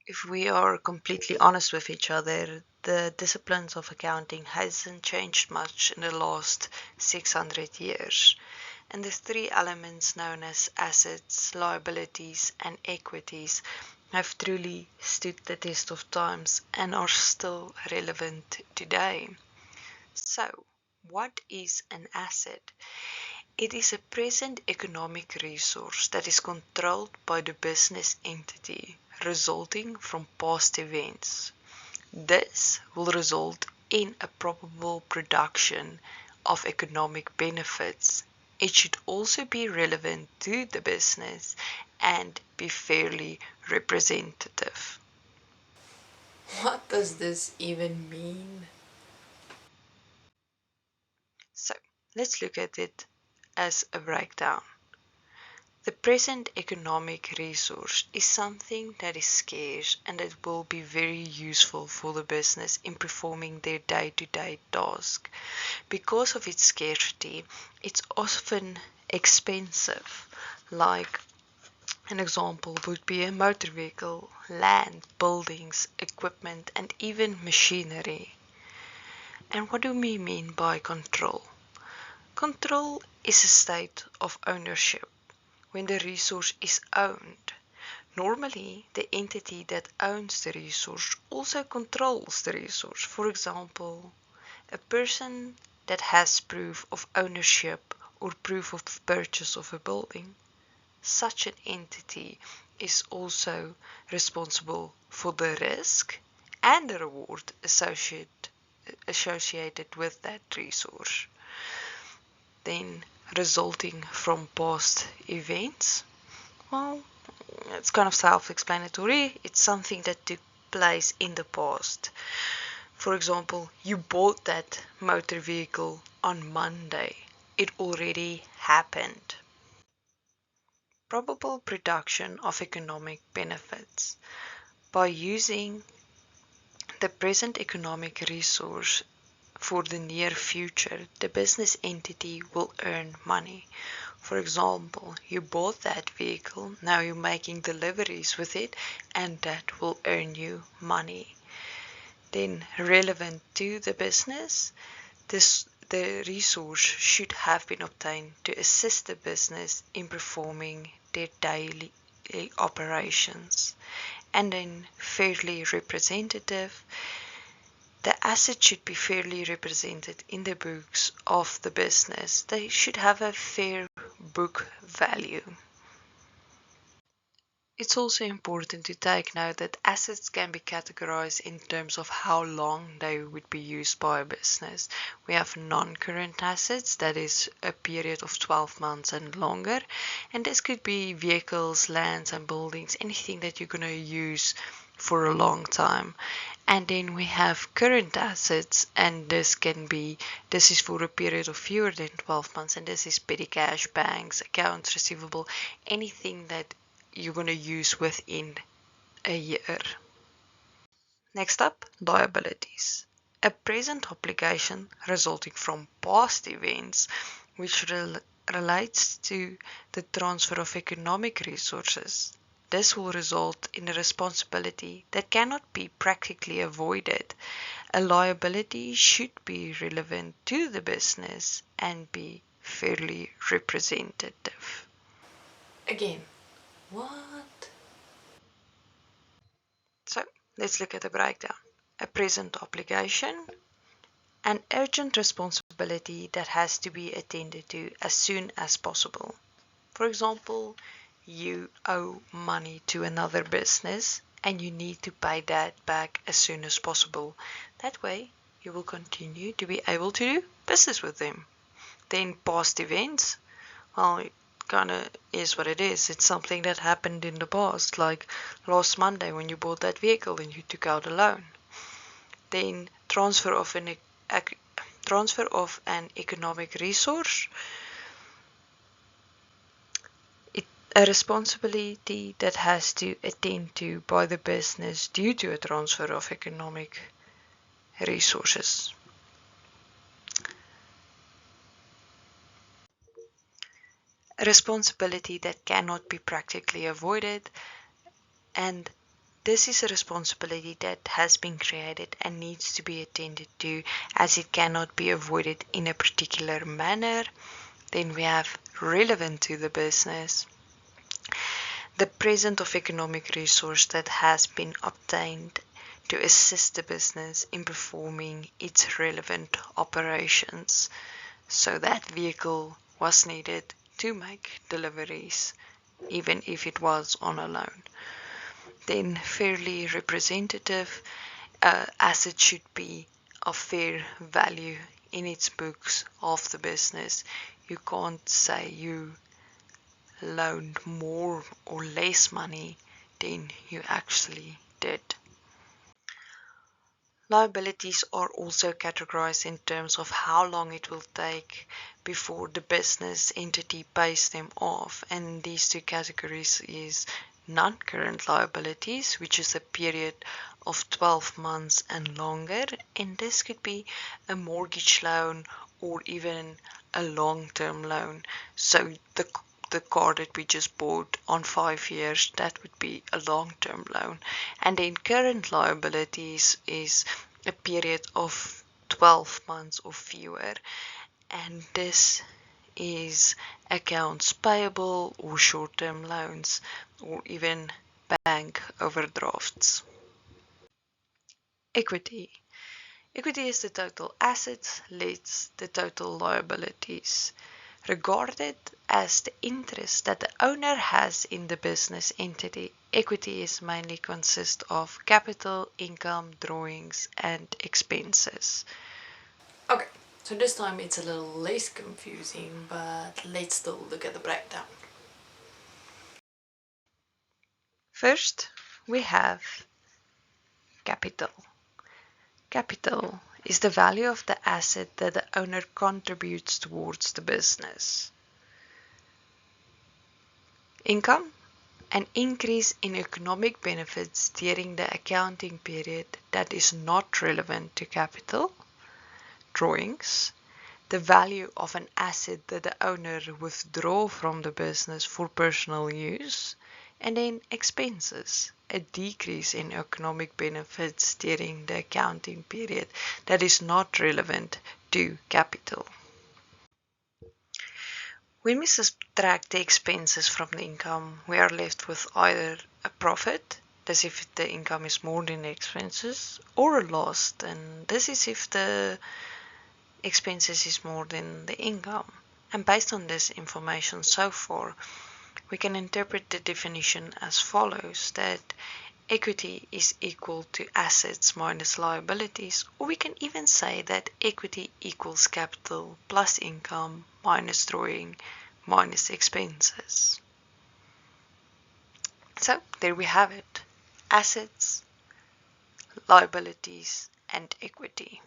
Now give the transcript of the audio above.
If we are completely honest with each other, the disciplines of accounting hasn't changed much in the last 600 years. And the three elements known as assets, liabilities, and equities have truly stood the test of times and are still relevant today. So, what is an asset? It is a present economic resource that is controlled by the business entity, resulting from past events. This will result in a probable production of economic benefits. It should also be relevant to the business and be fairly representative. What does this even mean? So, let's look at it as a breakdown. The present economic resource is something that is scarce and that will be very useful for the business in performing their day-to-day task. Because of its scarcity, it's often expensive. Like an example would be a motor vehicle, land, buildings, equipment, and even machinery. And what do we mean by control? Control is a state of ownership when the resource is owned. Normally, the entity that owns the resource also controls the resource. For example, a person that has proof of ownership or proof of purchase of a building. Such an entity is also responsible for the risk and the reward associated with that resource. Then, resulting from past events, well, it's kind of self-explanatory. It's something that took place in the past. For example, you bought that motor vehicle on Monday. It already happened. Probable production of economic benefits. By using the present economic resource for the near future, the business entity will earn money. For example, you bought that vehicle, now you're making deliveries with it, and that will earn you money. Then, relevant to the business, the resource should have been obtained to assist the business in performing their daily operations. And then, fairly representative, the asset should be fairly represented in the books of the business. They should have a fair book value. It's also important to take note that assets can be categorized in terms of how long they would be used by a business. We have non-current assets, that is a period of 12 months and longer, and this could be vehicles, lands and buildings, anything that you're going to use for a long time. And then we have current assets, and this is for a period of fewer than 12 months, and this is petty cash, banks, accounts receivable, anything that you're going to use within a year. Next up, liabilities. A present obligation resulting from past events which relates to the transfer of economic resources. This will result in a responsibility that cannot be practically avoided. A liability should be relevant to the business and be fairly representative. Again, what? So let's look at the breakdown. A present obligation, an urgent responsibility that has to be attended to as soon as possible. For example, you owe money to another business and you need to pay that back as soon as possible. That way, you will continue to be able to do business with them. Then, past events, well, it kind of is what it is. It's something that happened in the past, like last Monday when you bought that vehicle and you took out a loan. Then, transfer of an economic resource, a responsibility that has to attend to by the business due to a transfer of economic resources. A responsibility that cannot be practically avoided, and This is a responsibility that has been created and needs to be attended to, as it cannot be avoided in a particular manner. Then we have relevant to the business. The present of economic resource that has been obtained to assist the business in performing its relevant operations. So that vehicle was needed to make deliveries, even if it was on a loan. Then fairly representative, asset should be of fair value in its books of the business. You can't say you loaned more or less money than you actually did. Liabilities are also categorized in terms of how long it will take before the business entity pays them off, and these two categories is non-current liabilities, which is a period of 12 months and longer, and this could be a mortgage loan or even a long-term loan. So the car that we just bought on 5 years, that would be a long-term loan. And then current liabilities is a period of 12 months or fewer, and this is accounts payable or short-term loans or even bank overdrafts. Equity. Equity is the total assets less the total liabilities. Regarded as the interest that the owner has in the business entity, equity is mainly consist of capital, income, drawings, and expenses. Okay, so this time it's a little less confusing, but let's still look at the breakdown. First, we have capital. Capital is the value of the asset that the owner contributes towards the business. Income, an increase in economic benefits during the accounting period that is not relevant to capital. Drawings, the value of an asset that the owner withdraw from the business for personal use. And then expenses, a decrease in economic benefits during the accounting period that is not relevant to capital. When we subtract the expenses from the income, we are left with either a profit, as if the income is more than the expenses, or a loss, and this is if the expenses is more than the income. And based on this information so far, we can interpret the definition as follows, that equity is equal to assets minus liabilities, or we can even say that equity equals capital plus income minus drawing minus expenses. So there we have it, assets, liabilities, and equity.